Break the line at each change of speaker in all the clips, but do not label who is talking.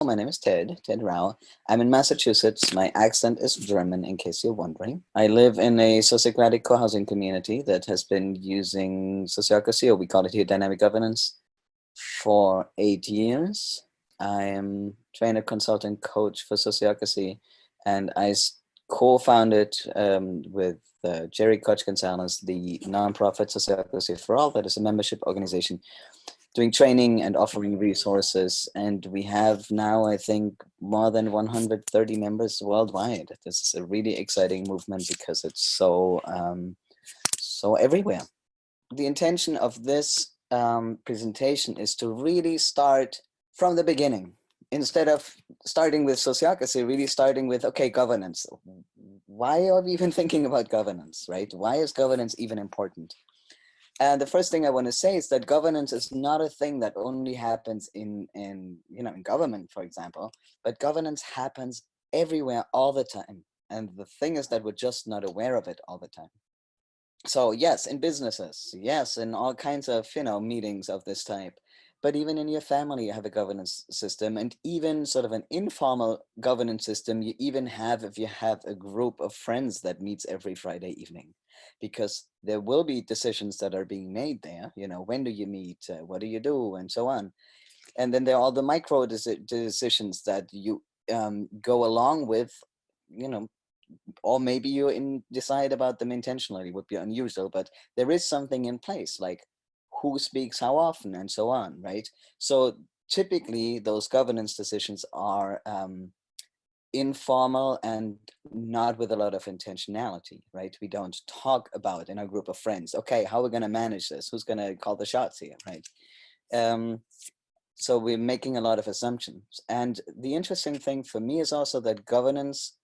My name is Ted Rau. I'm in Massachusetts. My accent is German, in case you're wondering. I live in a Sociocratic co-housing community that has been using Sociocracy, or we call it here dynamic governance, for 8 years. I am trainer, consultant, coach for Sociocracy, and co-founded with Jerry Koch Gonzalez the nonprofit Sociocracy for All, that is a membership organization doing training and offering resources. And we have now, I think, more than 130 members worldwide. This is a really exciting movement because it's so everywhere. The intention of this presentation is to really start from the beginning. Instead of starting with sociocracy, really starting with, okay, governance. Why are we even thinking about governance, right? Why is governance even important? And the first thing I want to say is that governance is not a thing that only happens in government, for example, but governance happens everywhere all the time. And the thing is that we're just not aware of it all the time. So yes, in businesses, yes, in all kinds of meetings of this type, but even in your family, you have a governance system, and even sort of an informal governance system you even have if you have a group of friends that meets every Friday evening, because there will be decisions that are being made there. When do you meet? What do you do? And so on. And then there are all the micro decisions that you go along with, you know, or maybe decide about them intentionally, would be unusual, but there is something in place, like who speaks how often and so on, right? So typically those governance decisions are informal and not with a lot of intentionality, right? We don't talk about in our group of friends, okay, how we're going to manage this, who's going to call the shots here, right? um, so we're making a lot of assumptions. And the interesting thing for me is also that governance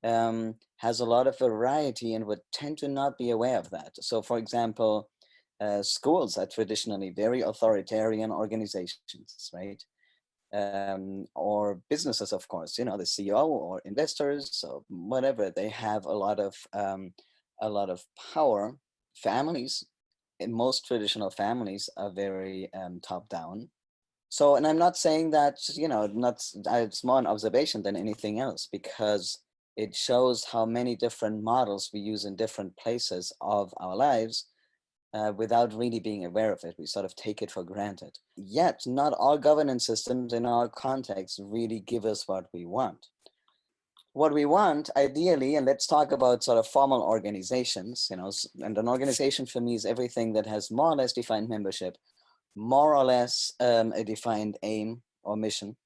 has a lot of variety and would tend to not be aware of that. So for example, schools are traditionally very authoritarian organizations, right? Or businesses, of course, the CEO or investors or whatever, they have a lot of power. Families, in most traditional families, are very top down. So, and I'm not saying that, it's more an observation than anything else, because it shows how many different models we use in different places of our lives without really being aware of it. We sort of take it for granted. Yet, not all governance systems in our context really give us what we want. What we want, ideally, and let's talk about sort of formal organizations, and an organization for me is everything that has more or less defined membership, more or less a defined aim or mission,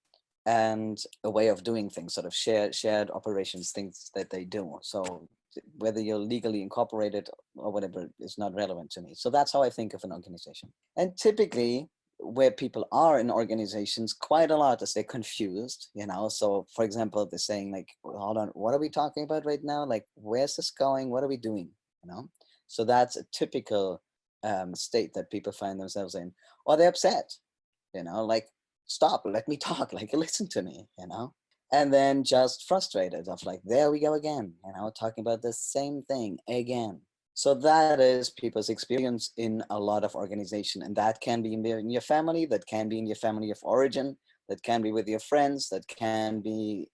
and a way of doing things, sort of shared operations, things that they do. So whether you're legally incorporated or whatever is not relevant to me. So that's how I think of an organization. And typically, where people are in organizations quite a lot is they're confused, So for example, they're saying like, well, hold on, what are we talking about right now? Like, where's this going? What are we doing? So that's a typical state that people find themselves in. Or they're upset, like, stop, let me talk, like, listen to me, and then just frustrated of like, there we go again, talking about the same thing again. So that is people's experience in a lot of organization, and that can be in your family, that can be in your family of origin, that can be with your friends, that can be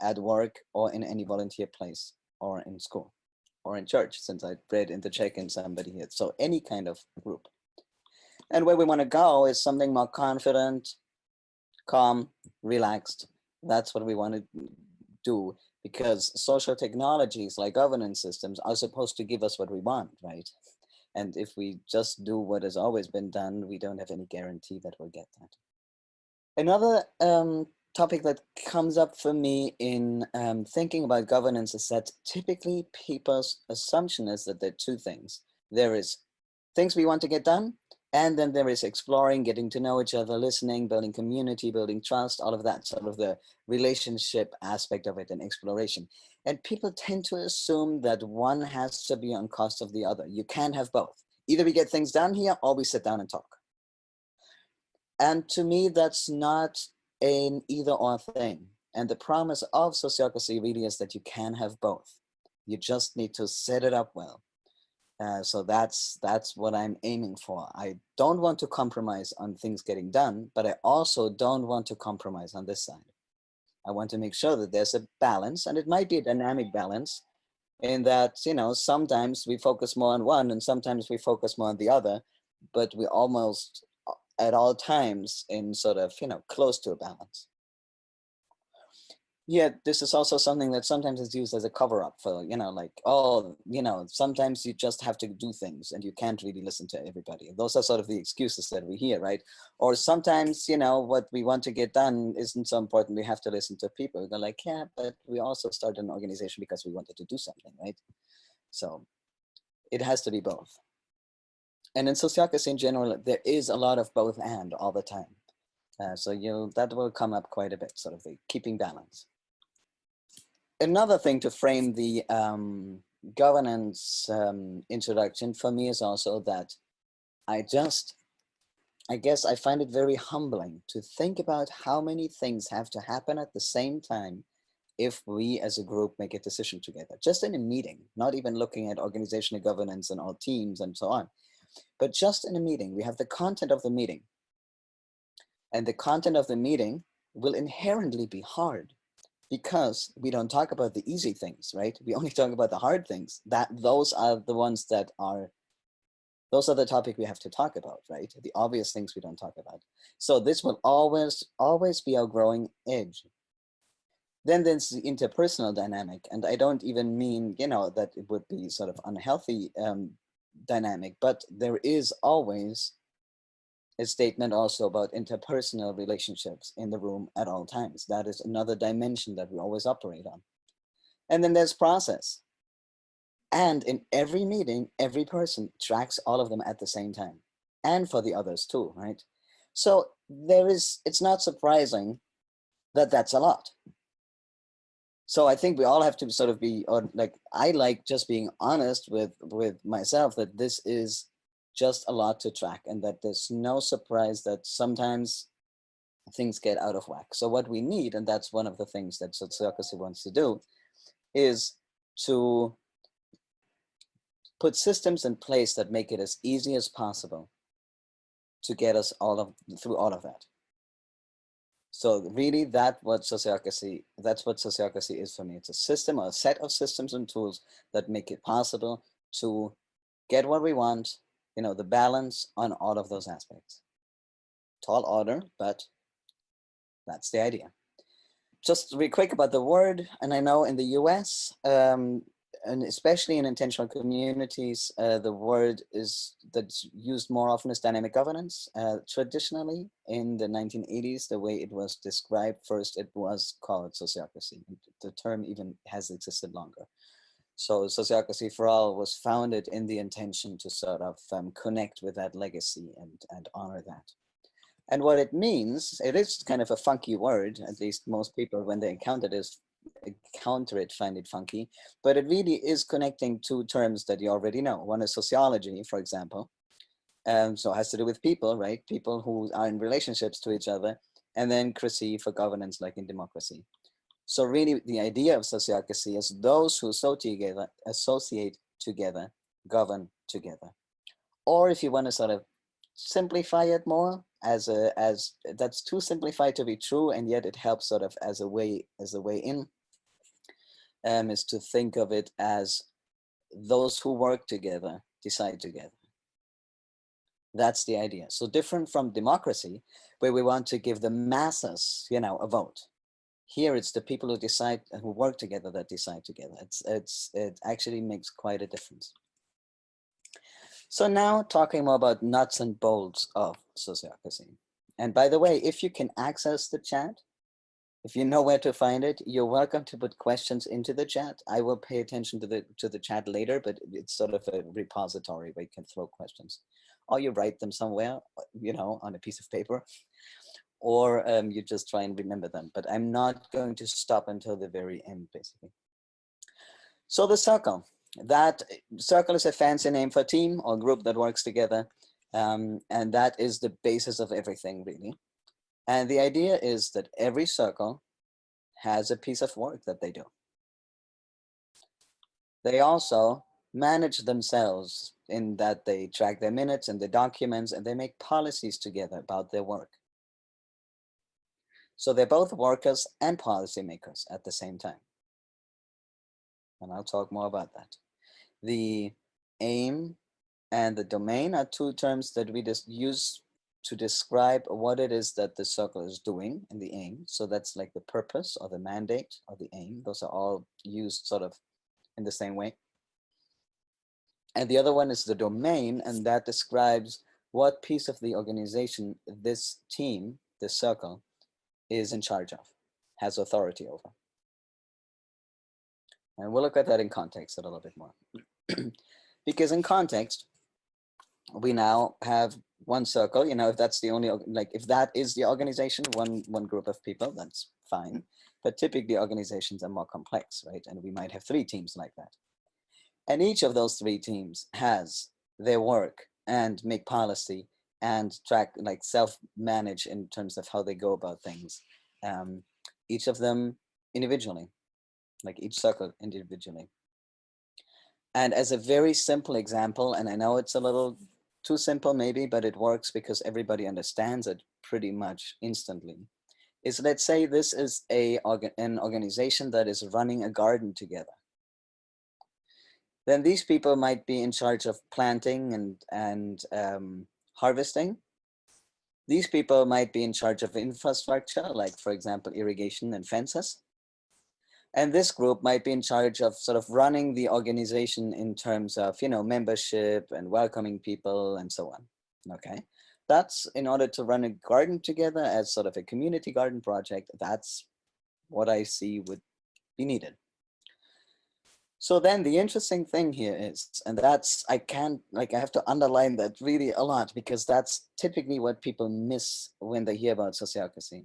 at work, or in any volunteer place, or in school, or in church, since I read in the check-in somebody here. So any kind of group. And where we want to go is something more confident, calm, relaxed. That's what we want to do, because social technologies like governance systems are supposed to give us what we want, right? And if we just do what has always been done, we don't have any guarantee that we'll get that. Another topic that comes up for me in thinking about governance is that typically people's assumption is that there are two things. There is things we want to get done, and then there is exploring, getting to know each other, listening, building community, building trust, all of that, sort of the relationship aspect of it, and exploration. And people tend to assume that one has to be on cost of the other. You can't have both. Either we get things done here, or we sit down and talk. And to me, that's not an either or thing. And the promise of sociocracy really is that you can have both. You just need to set it up well. So that's what I'm aiming for. I don't want to compromise on things getting done, but I also don't want to compromise on this side. I want to make sure that there's a balance, and it might be a dynamic balance in that, you know, sometimes we focus more on one and sometimes we focus more on the other, but we almost at all times in sort of, you know, close to a balance. Yet this is also something that sometimes is used as a cover up for, you know, like, oh, you know, sometimes you just have to do things and you can't really listen to everybody. Those are sort of the excuses that we hear, right? Or sometimes, you know, what we want to get done isn't so important. We have to listen to people. They're like, yeah, but we also started an organization because we wanted to do something, right? So it has to be both. And in sociocracy in general, there is a lot of both and all the time. So that will come up quite a bit, sort of the keeping balance. Another thing to frame the governance introduction for me is also that I guess I find it very humbling to think about how many things have to happen at the same time if we as a group make a decision together, just in a meeting, not even looking at organizational governance and all teams and so on, but just in a meeting. We have the content of the meeting, and the content of the meeting will inherently be hard, because we don't talk about the easy things, right? We only talk about the hard things. Those are the ones those are the topic we have to talk about, right? The obvious things we don't talk about. So this will always be our growing edge. Then there's the interpersonal dynamic, and I don't even mean, you know, that it would be sort of unhealthy dynamic, but there is always a statement also about interpersonal relationships in the room at all times. That is another dimension that we always operate on. And then there's process. And in every meeting, every person tracks all of them at the same time, and for the others too, right? So it's not surprising that that's a lot. So I think we all have to sort of be, or like, I like just being honest with myself that this is just a lot to track, and that there's no surprise that sometimes things get out of whack. So what we need, and that's one of the things that Sociocracy wants to do, is to put systems in place that make it as easy as possible to get us through all of that. So really that's what Sociocracy is for me. It's a system, or a set of systems and tools that make it possible to get what we want, you know, the balance on all of those aspects. Tall order, but that's the idea. Just real quick about the word, and I know in the US, and especially in intentional communities, the word that's used more often is dynamic governance. Traditionally, in the 1980s, the way it was described first, it was called sociocracy. The term even has existed longer. So Sociocracy for All was founded in the intention to sort of connect with that legacy and honor that. And what it means, it is kind of a funky word, at least most people, when they encounter it, find it funky, but it really is connecting two terms that you already know. One is sociology, for example. So it has to do with people, right? People who are in relationships to each other, and then cracy for governance, like in democracy. So really the idea of sociocracy is those who associate together, govern together. Or if you want to sort of simplify it more, as that's too simplified to be true, and yet it helps sort of as a way in, is to think of it as those who work together decide together. That's the idea. So different from democracy, where we want to give the masses, you know, a vote. Here it's the people who decide, who work together, that decide together. It actually makes quite a difference. So now talking more about nuts and bolts of sociocracy. And by the way, if you can access the chat, if you know where to find it, you're welcome to put questions into the chat. I will pay attention to the chat later, but it's sort of a repository where you can throw questions, or you write them somewhere, you know, on a piece of paper, or you just try and remember them. But I'm not going to stop until the very end, basically. So the circle. That circle is a fancy name for a team or group that works together. And that is the basis of everything, really. And the idea is that every circle has a piece of work that they do. They also manage themselves in that they track their minutes and the documents, and they make policies together about their work. So they're both workers and policymakers at the same time. And I'll talk more about that. The aim and the domain are two terms that we just use to describe what it is that the circle is doing in the aim. So that's like the purpose or the mandate or the aim. Those are all used sort of in the same way. And the other one is the domain, and that describes what piece of the organization this team, this circle, is in charge of, has authority over. And we'll look at that in context a little bit more. Because in context, we now have one circle, you know, if that's the only, like if that is the organization, one group of people, that's fine. But typically organizations are more complex, right? And we might have 3 teams like that. And each of those 3 teams has their work and make policy and track, like self-manage in terms of how they go about things. Each of them individually, like each circle individually. And as a very simple example, and I know it's a little too simple maybe, but it works because everybody understands it pretty much instantly, is let's say this is an organization that is running a garden together. Then these people might be in charge of planting and harvesting. These people might be in charge of infrastructure, like for example, irrigation and fences. And this group might be in charge of sort of running the organization in terms of, you know, membership and welcoming people and so on. Okay, that's in order to run a garden together as sort of a community garden project. That's what I see would be needed. So then the interesting thing here is, and that's, I have to underline that really a lot, because that's typically what people miss when they hear about sociocracy.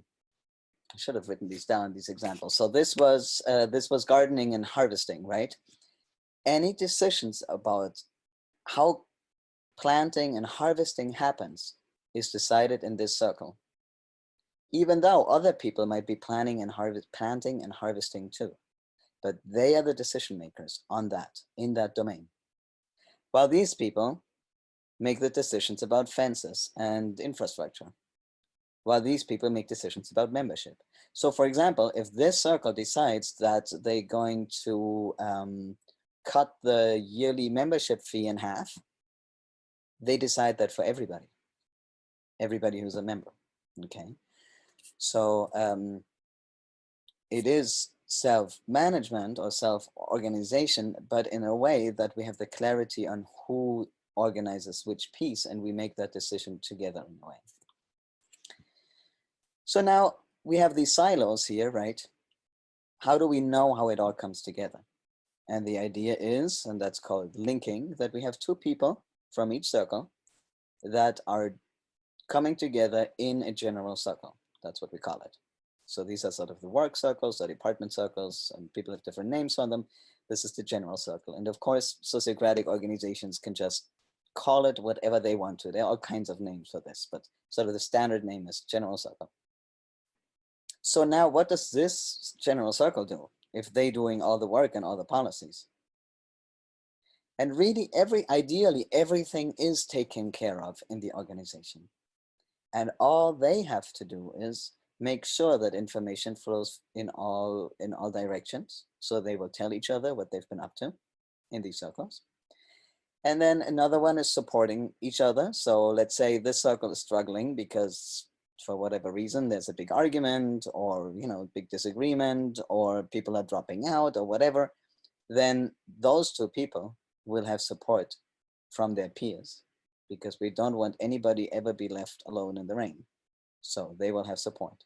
I should have written these down, these examples. So this was gardening and harvesting, right? Any decisions about how planting and harvesting happens is decided in this circle, even though other people might be planting and harvesting too. But they are the decision makers on that, in that domain. While these people make the decisions about fences and infrastructure, while these people make decisions about membership. So for example, if this circle decides that they're going to cut the yearly membership fee in half, they decide that for everybody who's a member, okay? So it is self-management or self-organization, but in a way that we have the clarity on who organizes which piece, and we make that decision together in a way. So now we have these silos here, right? How do we know how it all comes together? And the idea is, and that's called linking, that we have 2 people from each circle that are coming together in a general circle. That's what we call it. So these are sort of the work circles, the department circles, and people have different names on them. This is the general circle. And of course, sociocratic organizations can just call it whatever they want to. There are all kinds of names for this, but sort of the standard name is general circle. So now what does this general circle do if they're doing all the work and all the policies? And really, ideally, everything is taken care of in the organization. And all they have to do is make sure that information flows in all directions. So they will tell each other what they've been up to in these circles. And then another one is supporting each other. So let's say this circle is struggling because for whatever reason, there's a big argument or, you know, big disagreement, or people are dropping out or whatever. Then those 2 people will have support from their peers, because we don't want anybody ever be left alone in the rain. So they will have support.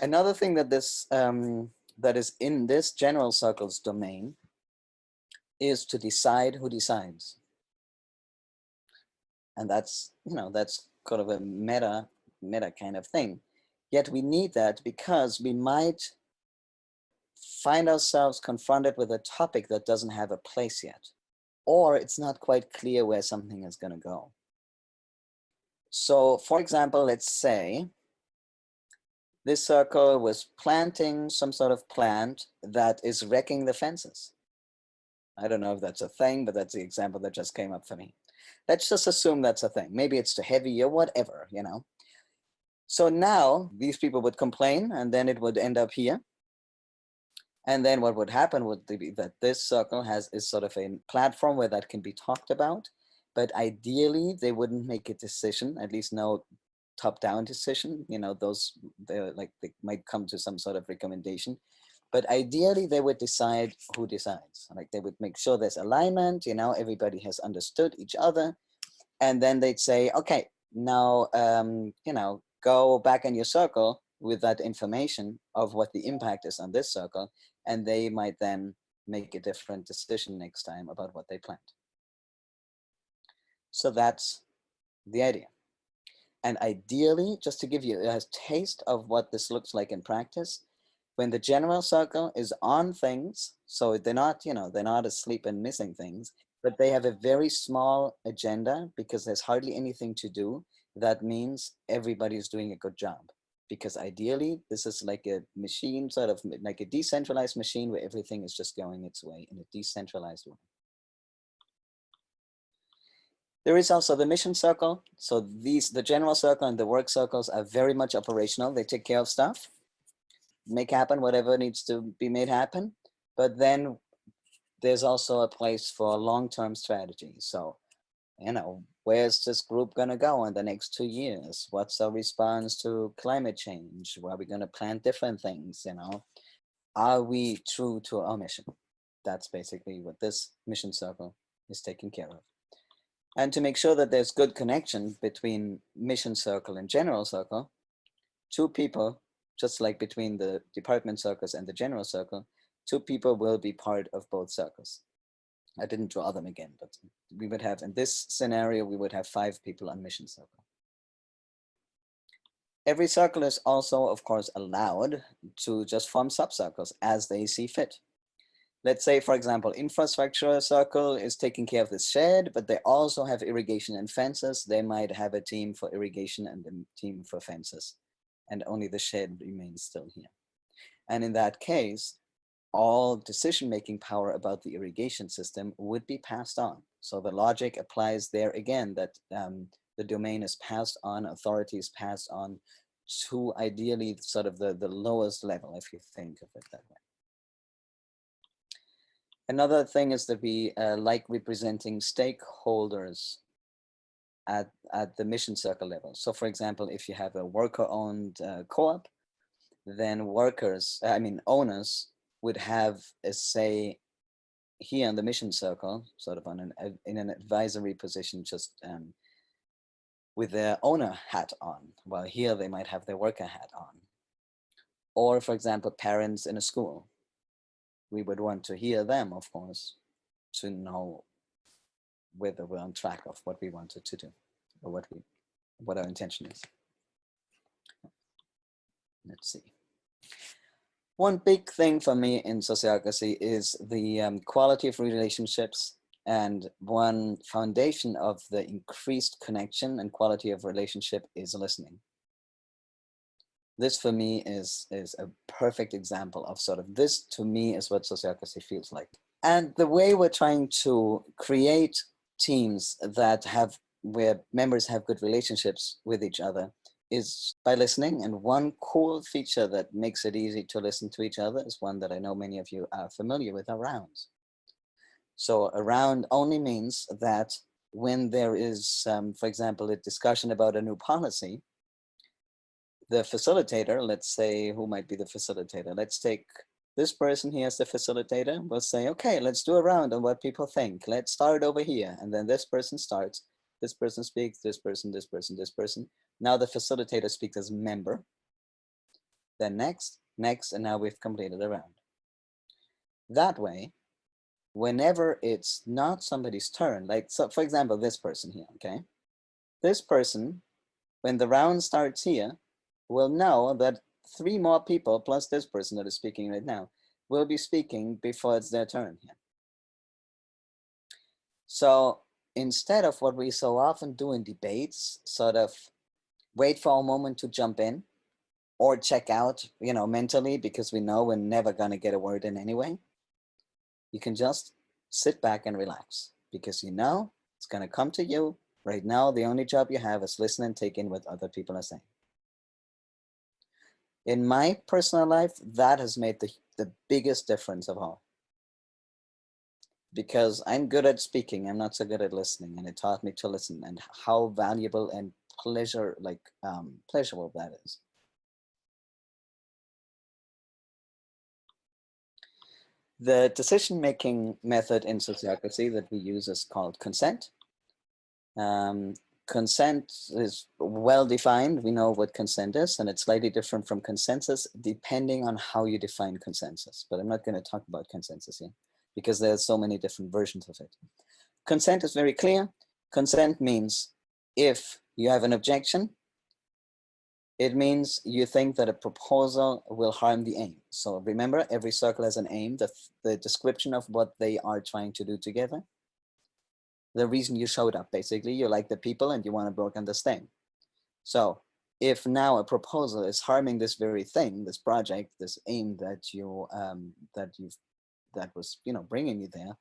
Another thing that that is in this general circle's domain is to decide who decides. And that's, you know, that's kind of a meta kind of thing. Yet we need that because we might find ourselves confronted with a topic that doesn't have a place yet, or it's not quite clear where something is going to go. So for example, let's say this circle was planting some sort of plant that is wrecking the fences. I don't know if that's a thing, but that's the example that just came up for me. Let's just assume that's a thing. Maybe it's too heavy or whatever, you know. So now these people would complain, and then it would end up here. And then what would happen would be that this circle is sort of a platform where that can be talked about. But ideally, they wouldn't make a decision, at least no top-down decision. You know, they might come to some sort of recommendation. But ideally, they would decide who decides. Like they would make sure there's alignment, you know, everybody has understood each other. And then they'd say, okay, now, you know, go back in your circle with that information of what the impact is on this circle. And they might then make a different decision next time about what they planned. So that's the idea. And ideally, just to give you a taste of what this looks like in practice, when the general circle is on things, so they're not, you know, they're not asleep and missing things, but they have a very small agenda because there's hardly anything to do. That means everybody's doing a good job. Because ideally, this is like a machine, sort of like a decentralized machine where everything is just going its way in a decentralized way. There is also the mission circle. So the general circle and the work circles are very much operational. They take care of stuff, make happen whatever needs to be made happen. But then there's also a place for long-term strategy. So, you know, where's this group going to go in the next 2 years? What's our response to climate change? Are we going to plant different things? You know, are we true to our mission? That's basically what this mission circle is taking care of. And to make sure that there's good connection between mission circle and general circle, 2 people, just like between the department circles and the general circle, 2 people will be part of both circles. I didn't draw them again, but we would have, in this scenario, we would have 5 people on mission circle. Every circle is also, of course, allowed to just form subcircles as they see fit. Let's say, for example, infrastructure circle is taking care of the shed, but they also have irrigation and fences. They might have a team for irrigation and a team for fences, and only the shed remains still here. And in that case, all decision-making power about the irrigation system would be passed on. So the logic applies there again, that the domain is passed on, authority is passed on to ideally sort of the lowest level, if you think of it that way. Another thing is that we like representing stakeholders at the mission circle level. So for example, if you have a worker-owned co-op, then owners would have a say here in the mission circle, sort of in an advisory position, just with their owner hat on, while here they might have their worker hat on. Or for example, parents in a school. We would want to hear them, of course, to know whether we're on track of what we wanted to do or what our intention is. Let's see. One big thing for me in sociocracy is the quality of relationships, and one foundation of the increased connection and quality of relationship is listening. This for me is a perfect example of sort of this, to me, is what sociocracy feels like. And the way we're trying to create teams where members have good relationships with each other is by listening. And one cool feature that makes it easy to listen to each other is one that I know many of you are familiar with, are rounds. So a round only means that when there is, for example, a discussion about a new policy, the facilitator, let's say, who might be the facilitator? Let's take this person here as the facilitator. We'll say, okay, let's do a round on what people think. Let's start over here. And then this person starts, this person speaks, this person, this person, this person. Now the facilitator speaks as member. Then next, and now we've completed a round. That way, whenever it's not somebody's turn, like, so for example, this person here, okay? This person, when the round starts here, will know that 3 more people plus this person that is speaking right now will be speaking before it's their turn here. So instead of what we so often do in debates, sort of wait for a moment to jump in or check out, you know, mentally, because we know we're never going to get a word in anyway, you can just sit back and relax, because you know it's going to come to you. Right now, the only job you have is listen and take in what other people are saying. In my personal life, that has made the biggest difference of all. Because I'm good at speaking, I'm not so good at listening, and it taught me to listen, and how valuable and pleasurable that is. The decision-making method in sociocracy that we use is called consent. Consent is well defined. We know what consent is, and it's slightly different from consensus depending on how you define consensus. But I'm not going to talk about consensus here because there's so many different versions of it. Consent is very clear. Consent means if you have an objection, it means you think that a proposal will harm the aim. So remember, every circle has an aim, the description of what they are trying to do together. The reason you showed up, basically, you like the people and you want to work on this thing. So if now a proposal is harming this very thing, this project, this aim that was bringing you there,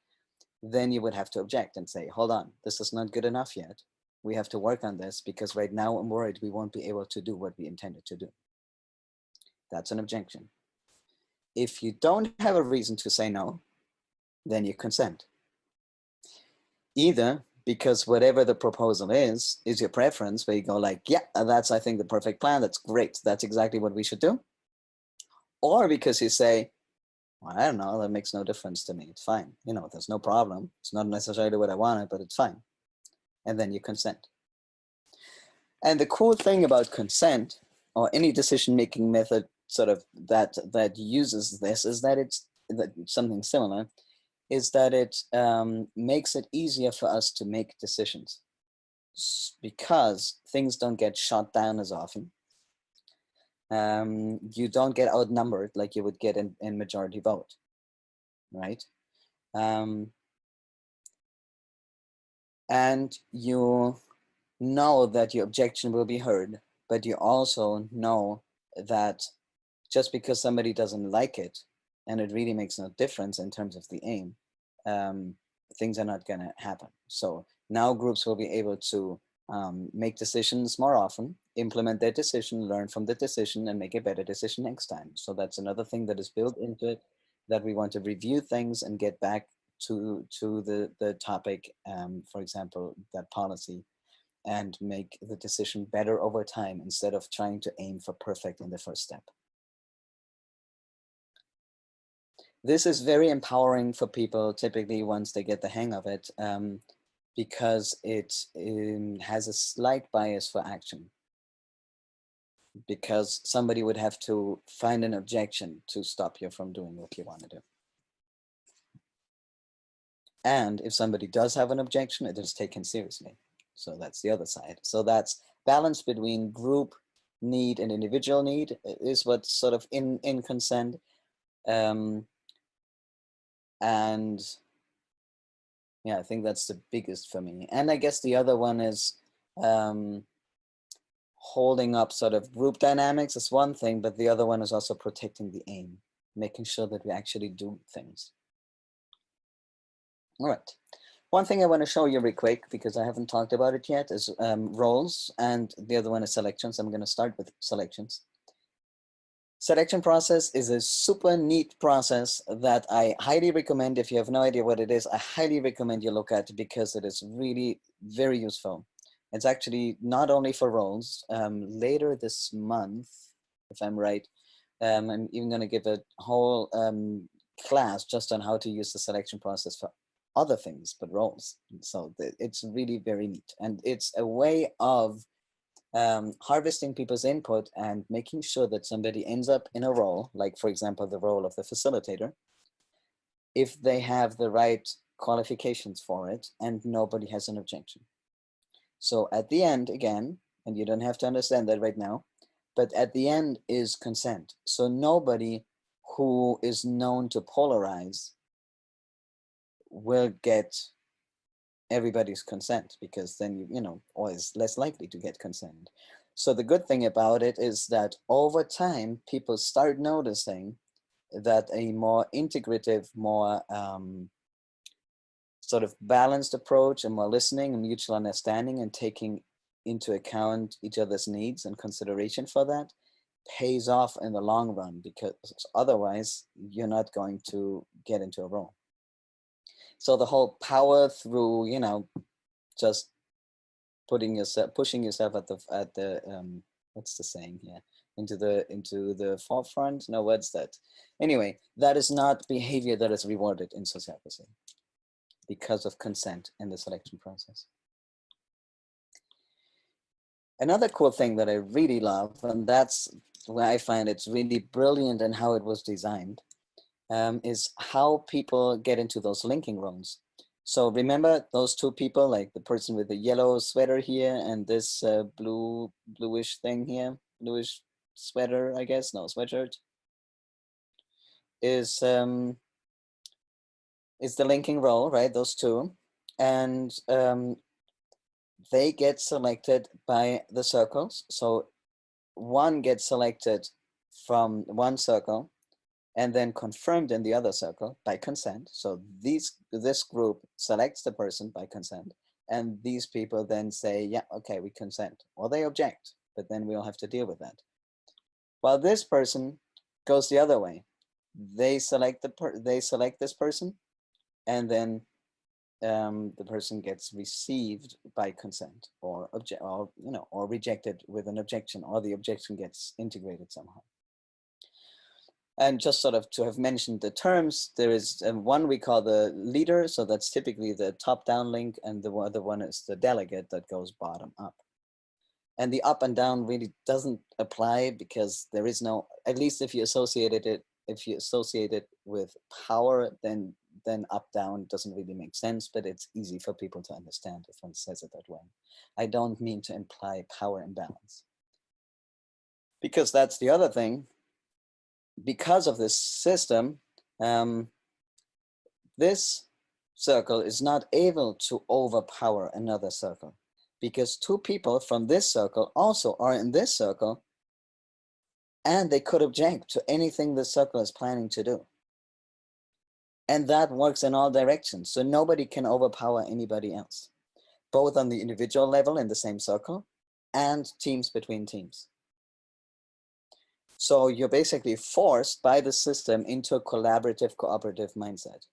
then you would have to object and say, hold on, this is not good enough yet. We have to work on this because right now I'm worried we won't be able to do what we intended to do. That's an objection. If you don't have a reason to say no, then you consent. Either because whatever the proposal is your preference, where you go like, yeah, that's, I think, the perfect plan. That's great. That's exactly what we should do. Or because you say, well, I don't know, that makes no difference to me. It's fine. There's no problem. It's not necessarily what I wanted, but it's fine. And then you consent. And the cool thing about consent, or any decision-making method sort of that uses this, is that it's something similar, is that it makes it easier for us to make decisions because things don't get shot down as often. You don't get outnumbered like you would get in majority vote, right? And you know that your objection will be heard, but you also know that just because somebody doesn't like it, and it really makes no difference in terms of the aim, things are not going to happen. So now groups will be able to make decisions more often, implement their decision, learn from the decision, and make a better decision next time. So that's another thing that is built into it, that we want to review things and get back to the topic, for example, that policy, and make the decision better over time instead of trying to aim for perfect in the first step. This is very empowering for people, typically once they get the hang of it, because it has a slight bias for action. Because somebody would have to find an objection to stop you from doing what you want to do. And if somebody does have an objection, it is taken seriously. So that's the other side. So that's balance between group need and individual need is what's sort of in consent. And yeah, I think that's the biggest for me. And I guess the other one is holding up sort of group dynamics is one thing, but the other one is also protecting the aim, making sure that we actually do things. All right. One thing I want to show you real quick, because I haven't talked about it yet, is roles, and the other one is selections. I'm going to start with selections. Selection process is a super neat process that I highly recommend. If you have no idea what it is, I highly recommend you look at it because it is really very useful. It's actually not only for roles. Later this month, if I'm right, I'm even going to give a whole class just on how to use the selection process for other things but roles. So it's really very neat, and it's a way of harvesting people's input and making sure that somebody ends up in a role, like for example, the role of the facilitator, if they have the right qualifications for it and nobody has an objection. So at the end, again, and you don't have to understand that right now, but at the end is consent. So nobody who is known to polarize will get everybody's consent, because then or is less likely to get consent. So the good thing about it is that over time, people start noticing that a more integrative, more sort of balanced approach and more listening and mutual understanding and taking into account each other's needs and consideration for that pays off in the long run, because otherwise you're not going to get into a role. So the whole power through, you know, just pushing yourself at the what's the saying here, into the forefront. No, what's that? Anyway, that is not behavior that is rewarded in sociocracy because of consent in the selection process. Another cool thing that I really love, and that's where I find it's really brilliant and how it was designed, is how people get into those linking roles. So remember those two people, like the person with the yellow sweater here and this bluish thing here, bluish sweater, I guess, no, sweatshirt, is the linking role, right? Those two. And they get selected by the circles. So one gets selected from one circle and then confirmed in the other circle by consent. So this group selects the person by consent, and these people then say, yeah, okay, we consent, or they object, but then we'll have to deal with that. While this person goes the other way. They select this person, and then the person gets received by consent, or rejected with an objection, or the objection gets integrated somehow. And just sort of to have mentioned the terms, there is one we call the leader, so that's typically the top-down link, and the other one is the delegate that goes bottom-up. And the up and down really doesn't apply, because there is no, at least if you associate it with power, then up down doesn't really make sense, but it's easy for people to understand if one says it that way. I don't mean to imply power imbalance, because that's the other thing. Because of this system, this circle is not able to overpower another circle, because two people from this circle also are in this circle, and they could object to anything the circle is planning to do. And that works in all directions. So nobody can overpower anybody else, both on the individual level in the same circle and teams between teams. So you're basically forced by the system into a collaborative, cooperative mindset.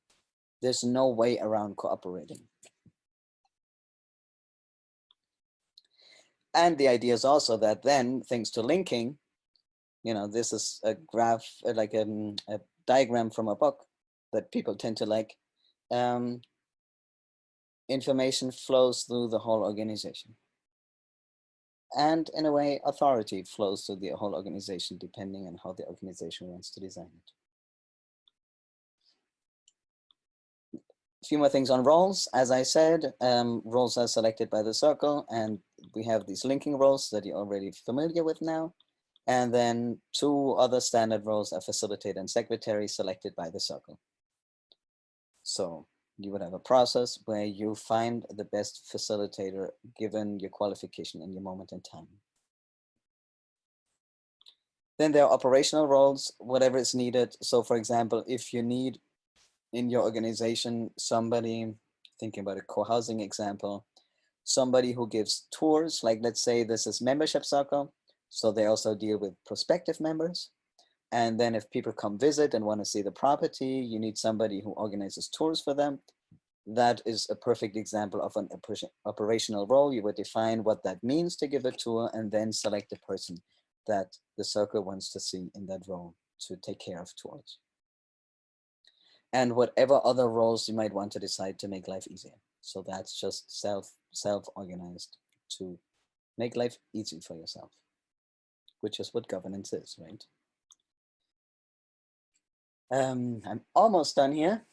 There's no way around cooperating. And the idea is also that then, thanks to linking, this is a graph, like a diagram from a book that people tend to like. Information flows through the whole organization. And in a way, authority flows through the whole organization, depending on how the organization wants to design it. A few more things on roles. As I said, roles are selected by the circle, and we have these linking roles that you're already familiar with now. And then two other standard roles are facilitator and secretary, selected by the circle. So you would have a process where you find the best facilitator given your qualification and your moment in time. Then there are operational roles, whatever is needed. So for example, if you need in your organization somebody, thinking about a co-housing example, somebody who gives tours, like let's say this is membership circle, so they also deal with prospective members. And then if people come visit and want to see the property, you need somebody who organizes tours for them. That is a perfect example of an operational role. You would define what that means to give a tour, and then select a person that the circle wants to see in that role to take care of tours. And whatever other roles you might want to decide to make life easier. So that's just self-organized to make life easy for yourself, which is what governance is, right? I'm almost done here.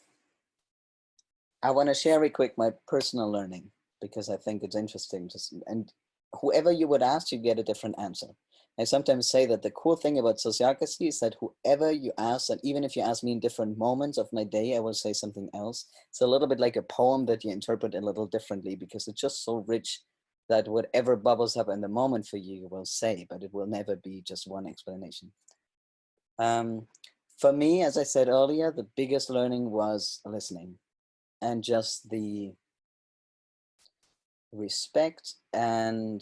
I want to share real quick my personal learning, because I think it's interesting. And whoever you would ask, you get a different answer. I sometimes say that the cool thing about sociocracy is that whoever you ask, and even if you ask me in different moments of my day, I will say something else. It's a little bit like a poem that you interpret a little differently, because it's just so rich that whatever bubbles up in the moment for you, you will say, but it will never be just one explanation. For me, as I said earlier, the biggest learning was listening. and just the respect and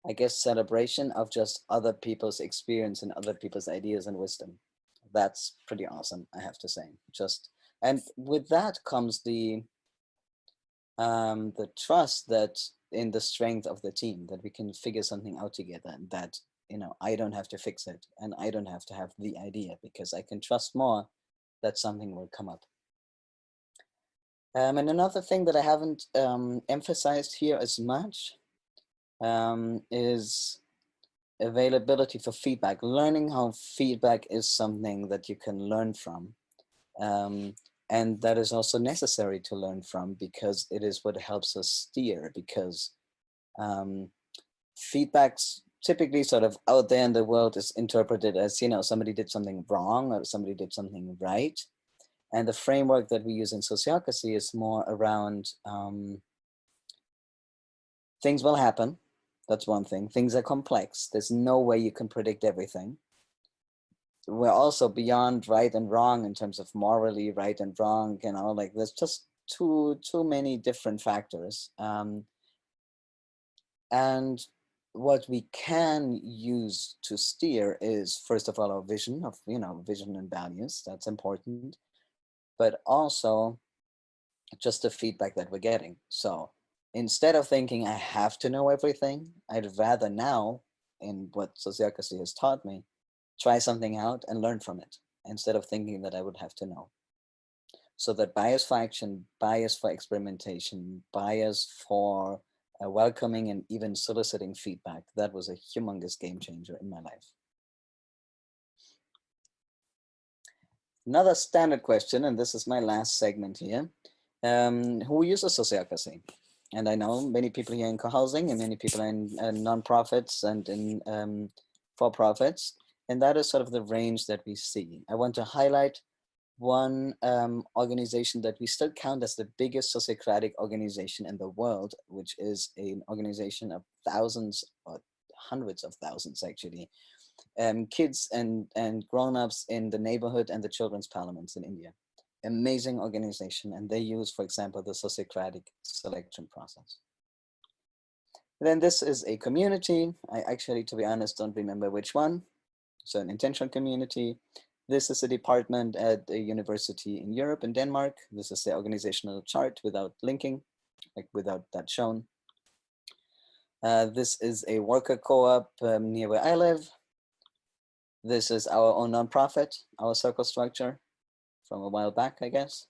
I guess celebration of just other people's experience and other people's ideas and wisdom. That's pretty awesome, I have to say. Just and with that comes the trust that in the strength of the team, that we can figure something out together, and that I don't have to fix it and I don't have to have the idea, because I can trust more that something will come up. And another thing that I haven't emphasized here as much is availability for feedback. Learning how feedback is something that you can learn from. And that is also necessary to learn from, because it is what helps us steer, because feedback's typically sort of out there in the world is interpreted as, somebody did something wrong or somebody did something right. And the framework that we use in Sociocracy is more around things will happen. That's one thing. Things are complex. There's no way you can predict everything. We're also beyond right and wrong in terms of morally right and wrong, like there's just too many different factors. And what we can use to steer is, first of all, our vision of, vision and values. That's important. But also just the feedback that we're getting. So instead of thinking I have to know everything, I'd rather now, in what Sociocracy has taught me, try something out and learn from it, instead of thinking that I would have to know. So that bias for action, bias for experimentation, bias for welcoming and even soliciting feedback, that was a humongous game changer in my life. Another standard question, and this is my last segment here. Who uses Sociocracy? And I know many people here in co-housing and many people in non-profits and in for-profits. And that is sort of the range that we see. I want to highlight one organization that we still count as the biggest sociocratic organization in the world, which is an organization of thousands or hundreds of thousands, actually, kids and grown-ups in the neighborhood and the children's parliaments in India. Amazing organization, and they use, for example, the Sociocratic selection process. Then this is a community. I actually, to be honest, don't remember which one. So an intentional community. This is a department at a university in Europe, in Denmark. This is the organizational chart without linking, like without that shown. This is a worker co-op near where I live. This is our own nonprofit, our circle structure from a while back, I guess.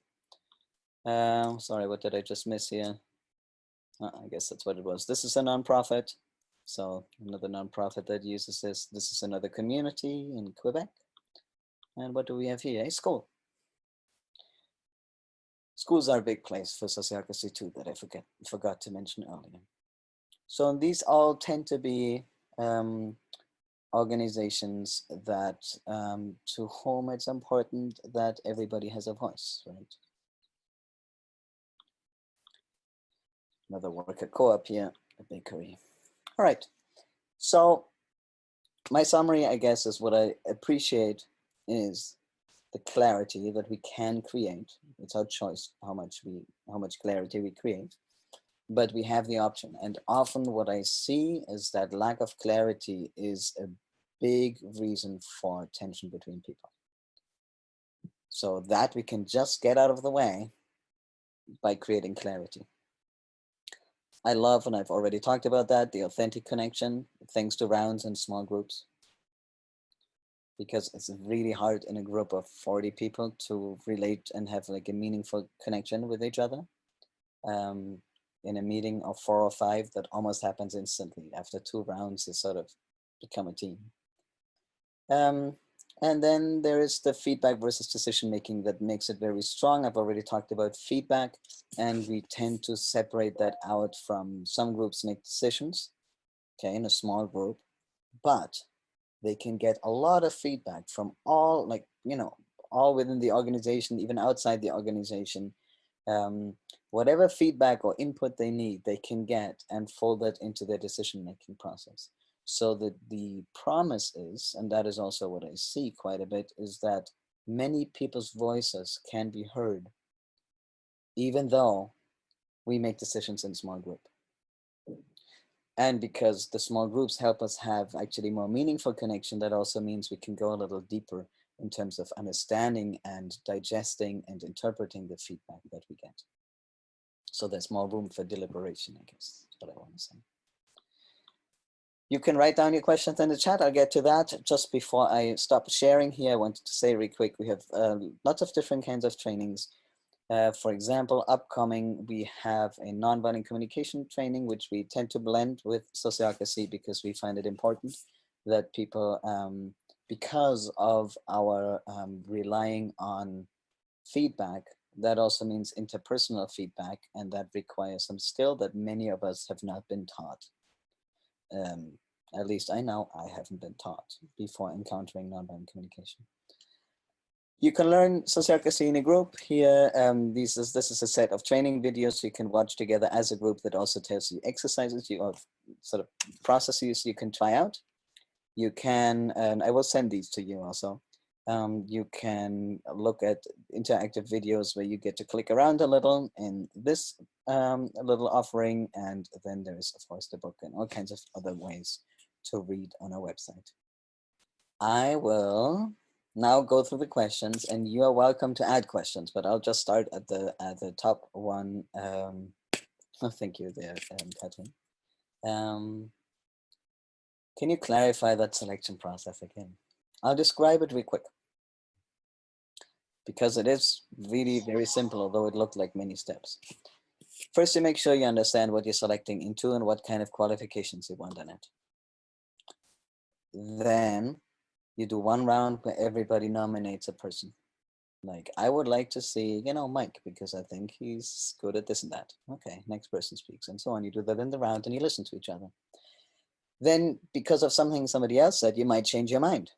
Sorry, what did I just miss here? I guess that's what it was. This is a nonprofit. So another nonprofit that uses this. This is another community in Quebec. And what do we have here? A school. Schools are a big place for Sociocracy too, that I forgot to mention earlier. So these all tend to be organizations that to whom it's important that everybody has a voice, right? Another worker co-op here, a bakery. All right, so my summary, I guess, is what I appreciate is the clarity that we can create. It's our choice how much clarity we create, but we have the option. And often what I see is that lack of clarity is a big reason for tension between people. So that we can just get out of the way by creating clarity. I love, and I've already talked about that, the authentic connection, thanks to rounds and small groups. Because it's really hard in a group of 40 people to relate and have like a meaningful connection with each other. In a meeting of 4 or 5, that almost happens instantly. After 2 rounds, you sort of become a team. And then there is the feedback versus decision making that makes it very strong. I've already talked about feedback, and we tend to separate that out from some groups make decisions, okay, in a small group, but they can get a lot of feedback from all, like, all within the organization, even outside the organization. Whatever feedback or input they need, they can get and fold that into their decision-making process. So that the promise is, and that is also what I see quite a bit, is that many people's voices can be heard even though we make decisions in small group. And because the small groups help us have actually more meaningful connection, that also means we can go a little deeper in terms of understanding and digesting and interpreting the feedback that we get. So there's more room for deliberation, I guess, is what I want to say. You can write down your questions in the chat. I'll get to that. Just before I stop sharing here, I wanted to say real quick, we have lots of different kinds of trainings. For example, upcoming, we have a nonviolent communication training, which we tend to blend with Sociocracy because we find it important that people, because of our relying on feedback, that also means interpersonal feedback, and that requires some skill that many of us have not been taught. At least I know I haven't been taught before encountering nonviolent communication. You can learn Sociocracy in a group here. This is a set of training videos you can watch together as a group that also tells you exercises, you sort of processes you can try out. You can, and I will send these to you also. You can look at interactive videos where you get to click around a little in this little offering, and then there's of course the book and all kinds of other ways to read on our website. I will now go through the questions, and you are welcome to add questions, but I'll just start at the top one. Oh, thank you there, Catherine. Can you clarify that selection process again? I'll describe it real quick, because it is really very simple, although it looked like many steps. First, you make sure you understand what you're selecting into and what kind of qualifications you want in it. Then you do one round where everybody nominates a person. Like, I would like to see, you know, Mike, because I think he's good at this and that. Okay, next person speaks, and so on. You do that in the round and you listen to each other. Then, because of something somebody else said, you might change your mind.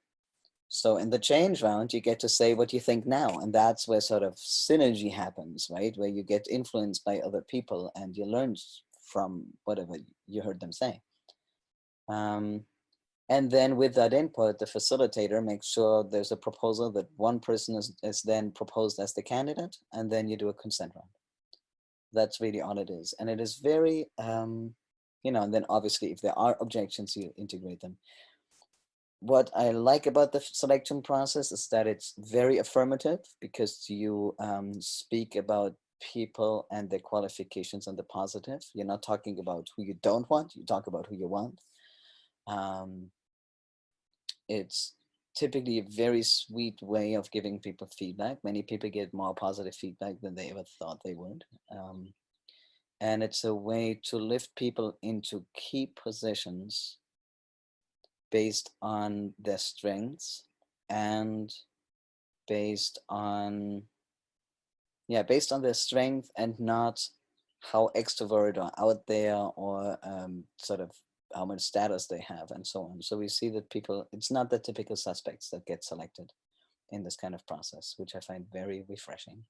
So in the change round, you get to say what you think now. And that's where sort of synergy happens, right? Where you get influenced by other people and you learn from whatever you heard them say. And then with that input, the facilitator makes sure there's a proposal that one person is then proposed as the candidate, and then you do a consent round. That's really all it is. And it is very, you know, and then obviously if there are objections, you integrate them. What I like about the selection process is that it's very affirmative, because you speak about people and their qualifications and the positive. You're not talking about who you don't want, you talk about who you want. It's typically a very sweet way of giving people feedback. Many people get more positive feedback than they ever thought they would. And it's a way to lift people into key positions based on their strengths and based on their strength, and not how extrovert or out there or sort of how much status they have and so on. So we see that people, it's not the typical suspects that get selected in this kind of process, which I find very refreshing.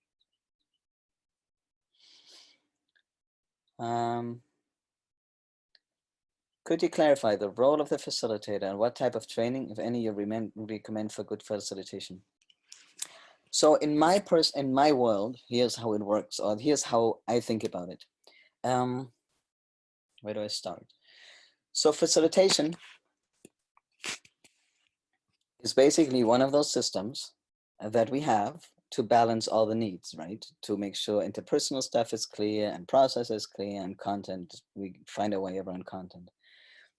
Could you clarify the role of the facilitator and what type of training, if any, you recommend for good facilitation? So in my world, here's how it works, or here's how I think about it. Where do I start? So facilitation is basically one of those systems that we have to balance all the needs, right? To make sure interpersonal stuff is clear and process is clear and content, we find a way around content.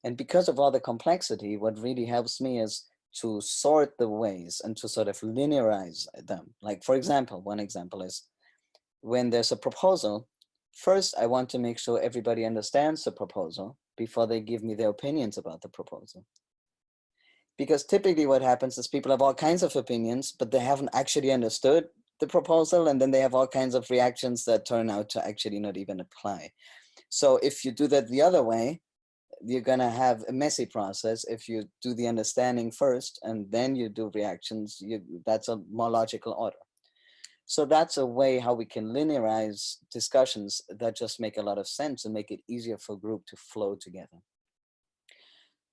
And because of all the complexity, what really helps me is to sort the ways and to sort of linearize them. Like, for example, one example is when there's a proposal, first I want to make sure everybody understands the proposal before they give me their opinions about the proposal. Because typically what happens is people have all kinds of opinions, but they haven't actually understood the proposal, and then they have all kinds of reactions that turn out to actually not even apply. So if you do that the other way, you're gonna have a messy process. If you do the understanding first and then you do reactions, that's a more logical order. So that's a way how we can linearize discussions that just make a lot of sense and make it easier for a group to flow together.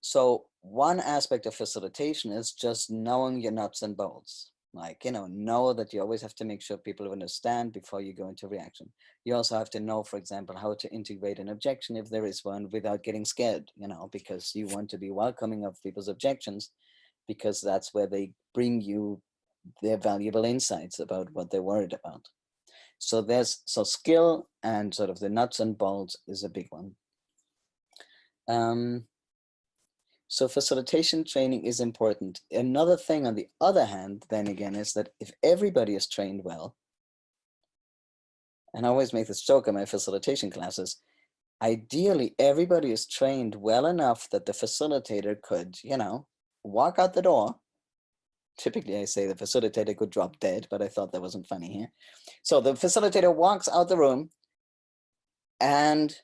So one aspect of facilitation is just knowing your nuts and bolts. Like, know that you always have to make sure people understand before you go into reaction. You also have to know, for example, how to integrate an objection if there is one without getting scared, because you want to be welcoming of people's objections, because that's where they bring you their valuable insights about what they're worried about. So skill and sort of the nuts and bolts is a big one. So facilitation training is important. Another thing, on the other hand, then again, is that if everybody is trained well, and I always make this joke in my facilitation classes, ideally everybody is trained well enough that the facilitator could, walk out the door. Typically I say the facilitator could drop dead, but I thought that wasn't funny here. So the facilitator walks out the room and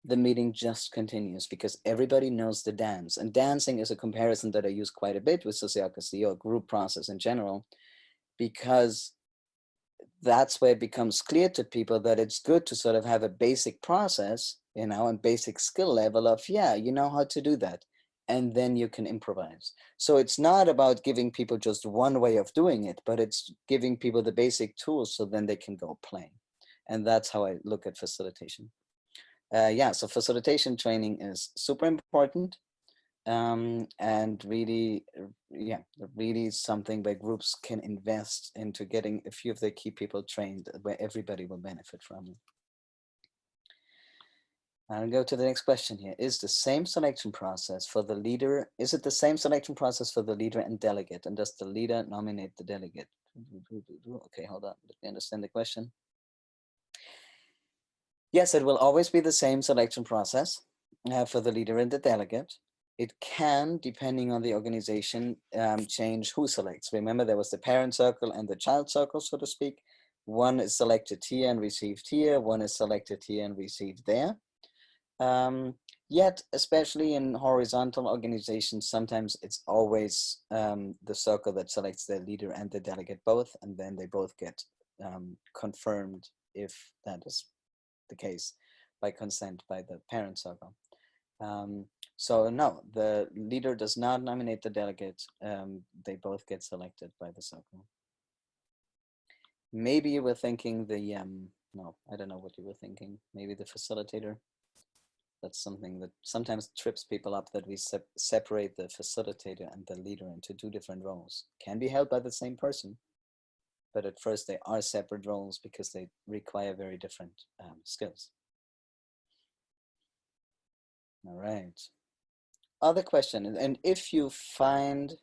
the meeting just continues because everybody knows the dance. And dancing is a comparison that I use quite a bit with Sociocracy or group process in general, because that's where it becomes clear to people that it's good to sort of have a basic process, and basic skill level of, yeah, you know how to do that. And then you can improvise. So it's not about giving people just one way of doing it, but it's giving people the basic tools so then they can go play. And that's how I look at facilitation. So facilitation training is super important, and really, really something where groups can invest into getting a few of their key people trained, where everybody will benefit from it. I'll go to the next question here. Is it the same selection process for the leader and delegate? And does the leader nominate the delegate? Okay, hold on. Let me understand the question. Yes, it will always be the same selection process for the leader and the delegate. It can, depending on the organization, change who selects. Remember, there was the parent circle and the child circle, so to speak. One is selected here and received here. One is selected here and received there. Yet, especially in horizontal organizations, sometimes it's always the circle that selects the leader and the delegate both, and then they both get confirmed if that is the case by consent by the parent circle. So no, the leader does not nominate the delegate. They both get selected by the circle. Maybe you were thinking no, I don't know what you were thinking. Maybe the facilitator. That's something that sometimes trips people up, that we separate the facilitator and the leader into two different roles. Can be held by the same person, but at first they are separate roles because they require very different skills. All right. Other question, and if you find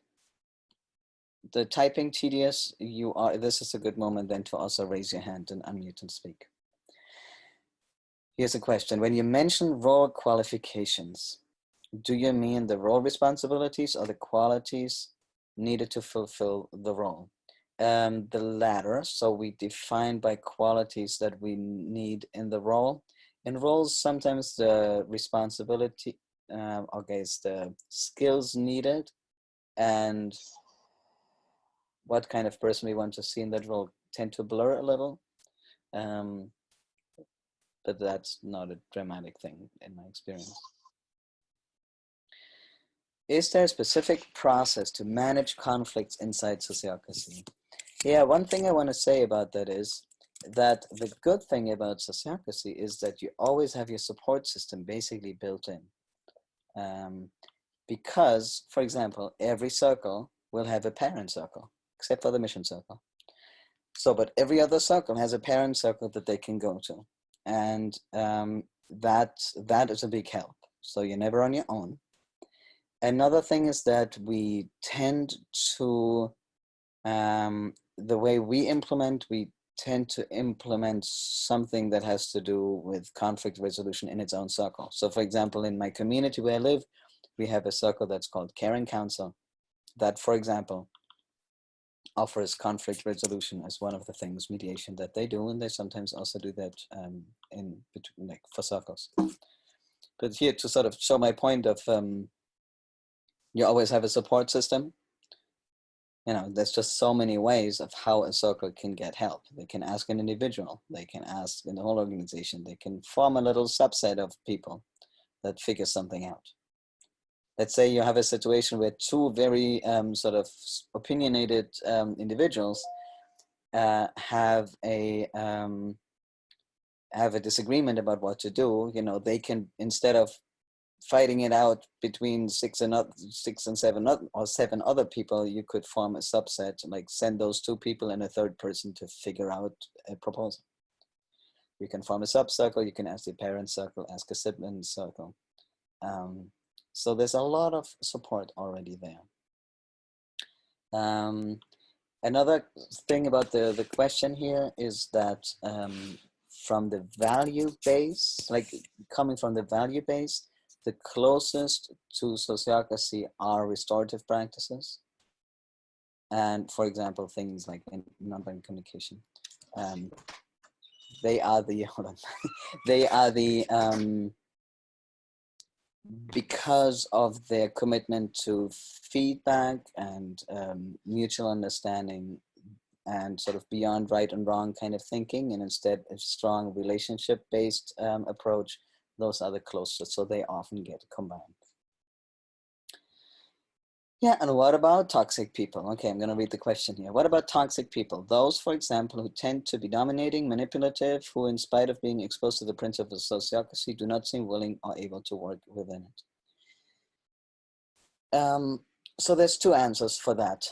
the typing tedious, this is a good moment then to also raise your hand and unmute and speak. Here's a question. When you mention role qualifications, do you mean the role responsibilities or the qualities needed to fulfill the role? The latter. So we define by qualities that we need in the role. In roles, sometimes the responsibility, it's the skills needed and what kind of person we want to see in that role tend to blur a little. But that's not a dramatic thing in my experience. Is there a specific process to manage conflicts inside Sociocracy? Yeah, one thing I want to say about that is that the good thing about Sociocracy is that you always have your support system basically built in. Because, for example, every circle will have a parent circle, except for the mission circle. So, but every other circle has a parent circle that they can go to. And that is a big help. So you're never on your own. Another thing is that we tend to, the way we tend to implement something that has to do with conflict resolution in its own circle. So for example, in my community where I live, we have a circle that's called Care and Counsel that, for example, offers conflict resolution as one of the things, mediation, that they do, and they sometimes also do that in between, like for circles. But here to sort of show my point of you always have a support system. There's just so many ways of how a circle can get help. They can ask an individual, they can ask in the whole organization, they can form a little subset of people that figure something out. let's say you have a situation where two very sort of opinionated individuals have a disagreement about what to do. You know, they can, instead of fighting it out between six and seven or seven other people, you could form a subset, like send those two people and a third person to figure out a proposal. You can form a sub-circle, you can ask the parent circle, ask a sibling circle. So there's a lot of support already there. Another thing about the question here is that from the value base, like coming from the value base, the closest to sociocracy are restorative practices. And for example, things like nonviolent communication. They are the, hold on, they are the, because of their commitment to feedback and mutual understanding and sort of beyond right and wrong kind of thinking, and instead a strong relationship-based approach, those are the closest, so they often get combined. Yeah, and what about toxic people? Okay, I'm going to read the question here. What about toxic people? Those, for example, who tend to be dominating, manipulative, who in spite of being exposed to the principle of sociocracy do not seem willing or able to work within it. So there's two answers for that.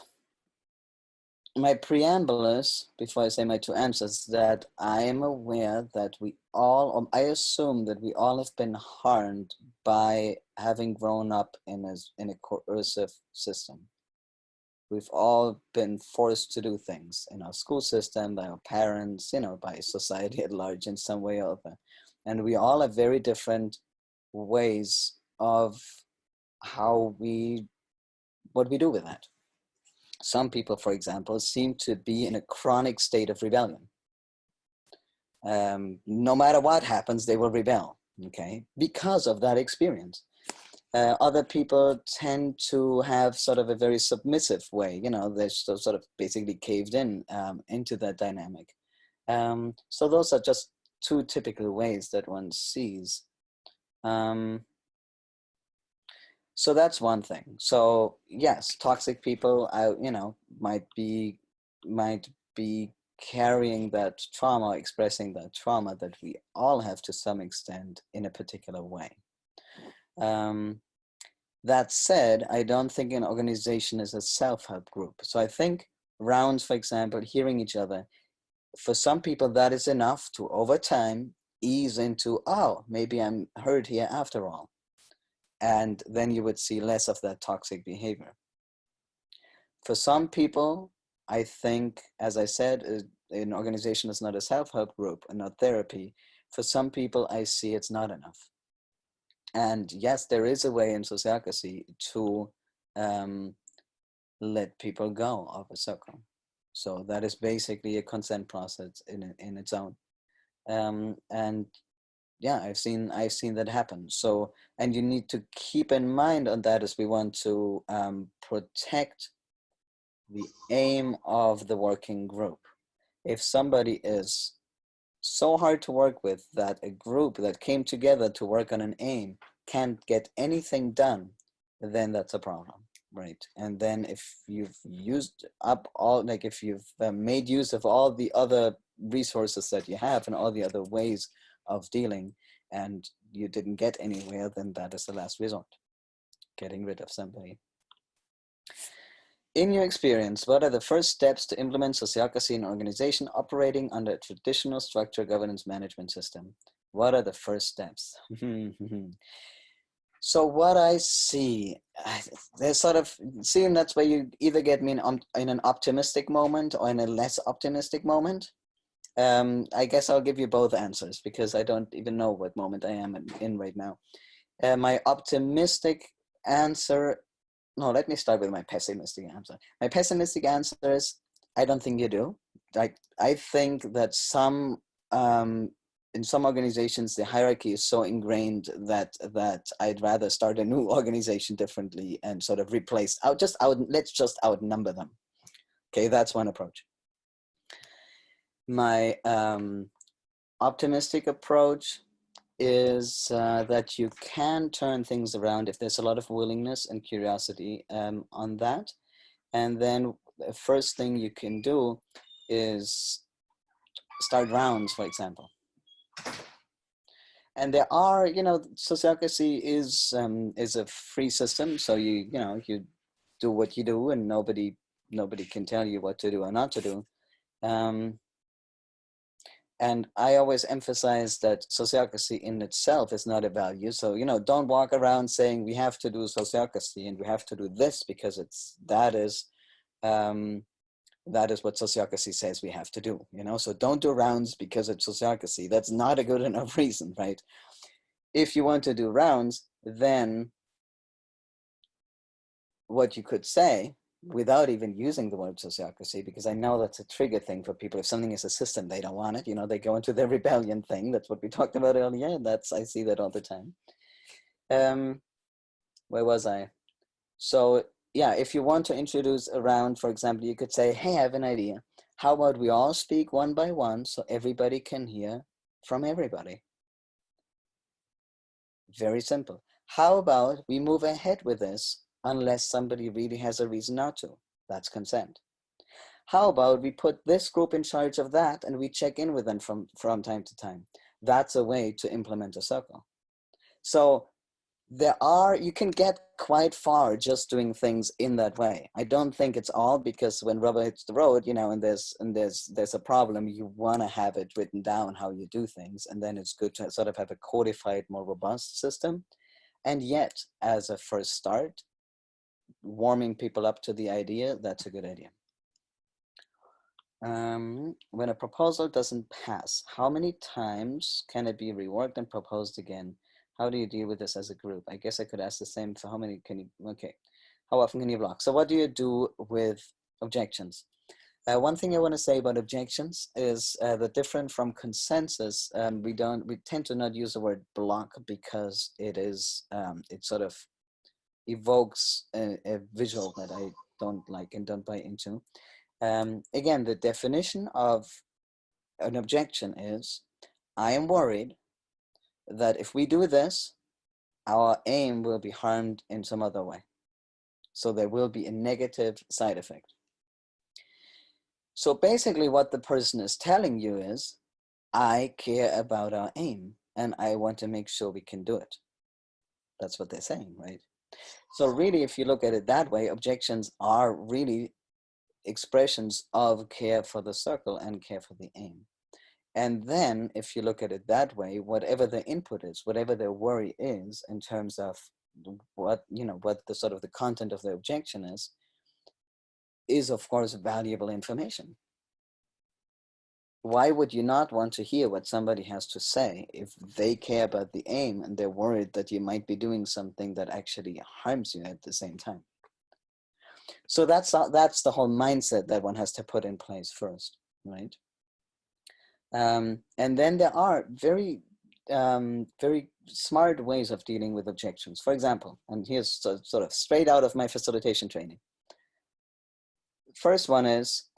My preamble is, before I say my two answers, that I am aware that we all, or I assume that we all have been harmed by having grown up in a coercive system. We've all been forced to do things in our school system, by our parents, you know, by society at large in some way or other. And we all have very different ways of what we do with that. Some people, for example, seem to be in a chronic state of rebellion. No matter what happens, they will rebel, okay, because of that experience. Other people tend to have sort of a very submissive way, you know, they're sort of basically caved in into that dynamic. So those are just two typical ways that one sees. So that's one thing. So yes, toxic people, you know, might be carrying that trauma, expressing that trauma that we all have to some extent in a particular way. That said, I don't think an organization is a self-help group. So I think rounds, for example, hearing each other, for some people that is enough to over time ease into, oh, maybe I'm heard here after all. And then you would see less of that toxic behavior. For some people, I think, as I said, an organization is not a self-help group and not therapy. For some people, I see it's not enough. And yes, there is a way in sociocracy to let people go of a circle. So that is basically a consent process in its own. And yeah, I've seen that happen. So, and you need to keep in mind on that as we want to protect the aim of the working group. If somebody is so hard to work with that a group that came together to work on an aim can't get anything done, then that's a problem, right? And then if you've used up all, like if you've made use of all the other resources that you have and all the other ways of dealing, and you didn't get anywhere, then that is the last resort, getting rid of somebody. In your experience, what are the first steps to implement sociocracy in an organization operating under a traditional structure governance management system? What are the first steps? So what I see, there's sort of, seeing that's where you either get me in an optimistic moment or in a less optimistic moment. I guess I'll give you both answers because I don't even know what moment I am in right now. My optimistic answer, no, let me start with my pessimistic answer. My pessimistic answer is, I don't think you do. I think that in some organizations, the hierarchy is so ingrained that I'd rather start a new organization differently and sort of replace, let's just outnumber them. Okay, that's one approach. My optimistic approach is that you can turn things around if there's a lot of willingness and curiosity on that. And then the first thing you can do is start rounds, for example. And there are, sociocracy is a free system. So you do what you do, and nobody can tell you what to do or not to do. And I always emphasize that sociocracy in itself is not a value. So, don't walk around saying we have to do sociocracy and we have to do this because that is what sociocracy says we have to do, So don't do rounds because it's sociocracy. That's not a good enough reason, right? If you want to do rounds, then what you could say, without even using the word sociocracy, because I know that's a trigger thing for people. If something is a system, they don't want it. They go into the rebellion thing. That's what we talked about earlier. I see that all the time. Where was I? So yeah, if you want to introduce a round, for example, you could say, hey, I have an idea. How about we all speak one by one so everybody can hear from everybody? Very simple. How about we move ahead with this unless somebody really has a reason not to? That's consent. How about we put this group in charge of that and we check in with them from time to time? That's a way to implement a circle. So you can get quite far just doing things in that way. I don't think it's all, because when rubber hits the road, and there's a problem, you want to have it written down how you do things, and then it's good to sort of have a codified, more robust system. And yet, as a first start, warming people up to the idea, that's a good idea. When a proposal doesn't pass, how many times can it be reworked and proposed again? How do you deal with this as a group? I guess I could ask the same for how many can you, okay. How often can you block? So what do you do with objections? One thing I want to say about objections is that different from consensus, we tend to not use the word block because it sort of evokes a visual that I don't like and don't buy into. Again, the definition of an objection is, I am worried that if we do this, our aim will be harmed in some other way. So there will be a negative side effect. So basically what the person is telling you is, I care about our aim and I want to make sure we can do it. That's what they're saying, right? So really, if you look at it that way, objections are really expressions of care for the circle and care for the aim. And then if you look at it that way, whatever the input is, whatever their worry is in terms of what the sort of the content of the objection is of course valuable information. Why would you not want to hear what somebody has to say if they care about the aim and they're worried that you might be doing something that actually harms you at the same time? So that's the whole mindset that one has to put in place first, right? And then there are very smart ways of dealing with objections. For example, and here's sort of straight out of my facilitation training. First one is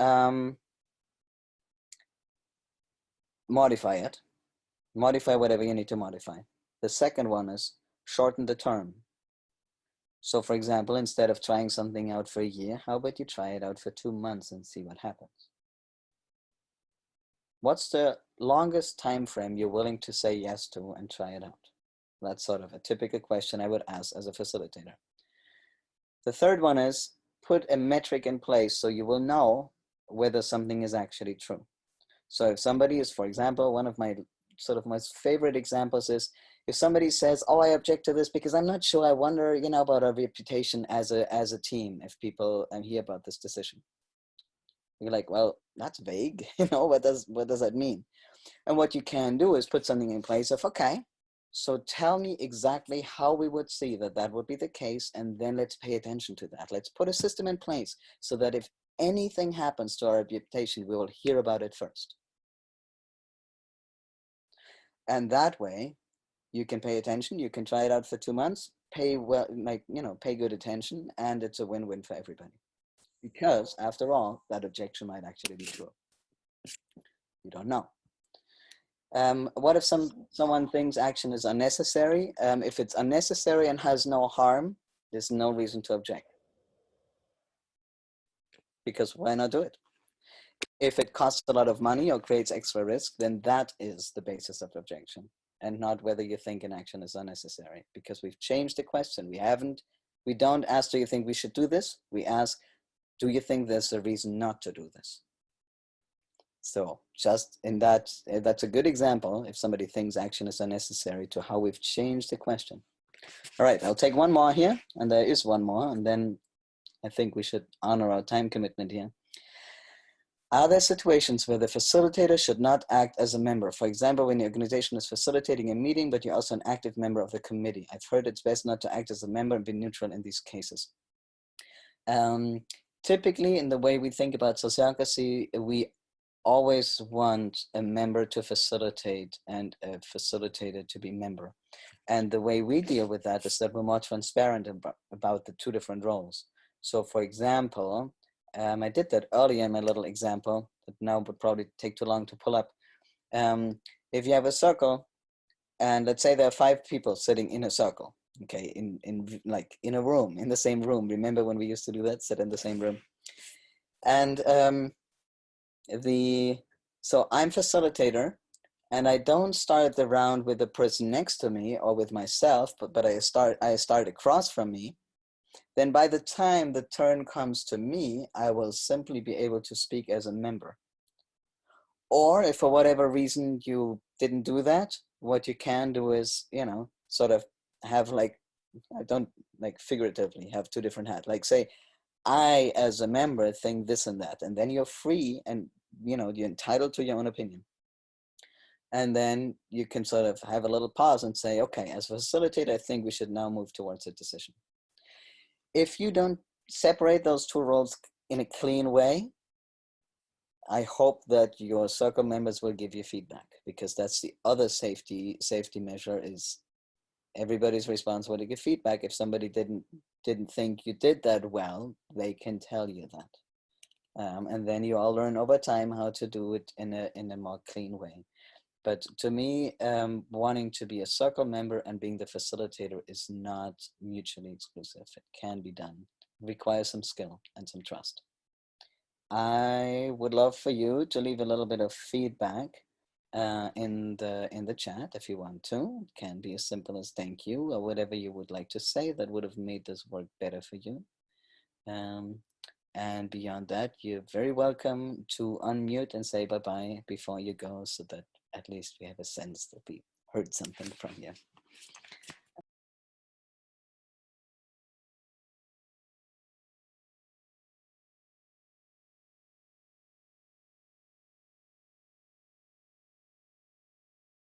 modify it. Modify whatever you need to modify. The second one is shorten the term. So for example, instead of trying something out for a year, how about you try it out for 2 months and see what happens? What's the longest time frame you're willing to say yes to and try it out? That's sort of a typical question I would ask as a facilitator. The third one is put a metric in place so you will know whether something is actually true. So if somebody is, for example, one of my sort of most favorite examples is if somebody says, oh, I object to this because I'm not sure, I wonder, about our reputation as a team if people hear about this decision. You're like, well, that's vague. What does that mean? And what you can do is put something in place of, okay, so tell me exactly how we would see that would be the case, and then let's pay attention to that. Let's put a system in place so that if anything happens to our reputation, we will hear about it first. And that way, you can pay attention. You can try it out for 2 months, pay good attention, and it's a win-win for everybody. Because after all, that objection might actually be true. You don't know. What if someone thinks action is unnecessary? If it's unnecessary and has no harm, there's no reason to object. Because why not do it? If it costs a lot of money or creates extra risk, then that is the basis of objection, and not whether you think an action is unnecessary. Because we've changed the question. We don't ask, do you think we should do this? We ask, do you think there's a reason not to do this? So just in that, that's a good example, if somebody thinks action is unnecessary, to how we've changed the question. All right, I'll take one more here, and there is one more, and then I think we should honor our time commitment here. Are there situations where the facilitator should not act as a member? For example, when the organization is facilitating a meeting, but you're also an active member of the committee. I've heard it's best not to act as a member and be neutral in these cases. Typically, in the way we think about sociocracy, we always want a member to facilitate and a facilitator to be member. And the way we deal with that is that we're more transparent about the two different roles. So for example, I did that earlier in my little example, but now would probably take too long to pull up. If you have a circle, and let's say there are 5 people sitting in a circle, okay, in a room, in the same room. Remember when we used to do that, sit in the same room? And so I'm facilitator, and I don't start the round with the person next to me or with myself, but I start across from me. Then by the time the turn comes to me, I will simply be able to speak as a member. Or if for whatever reason you didn't do that, what you can do is, sort of have I don't figuratively have 2 different hats. Like say, I as a member think this and that, and then you're free and you're entitled to your own opinion. And then you can sort of have a little pause and say, okay, as a facilitator, I think we should now move towards a decision. If you don't separate those 2 roles in a clean way, I hope that your circle members will give you feedback, because that's the other safety measure, is everybody's responsible to give feedback. If somebody didn't think you did that well, they can tell you that. And then you all learn over time how to do it in a more clean way. But to me, wanting to be a circle member and being the facilitator is not mutually exclusive. It can be done. It requires some skill and some trust. I would love for you to leave a little bit of feedback in the chat if you want to. It can be as simple as thank you or whatever you would like to say that would have made this work better for you. And beyond that, you're very welcome to unmute and say bye-bye before you go, so that at least we have a sense that we heard something from you.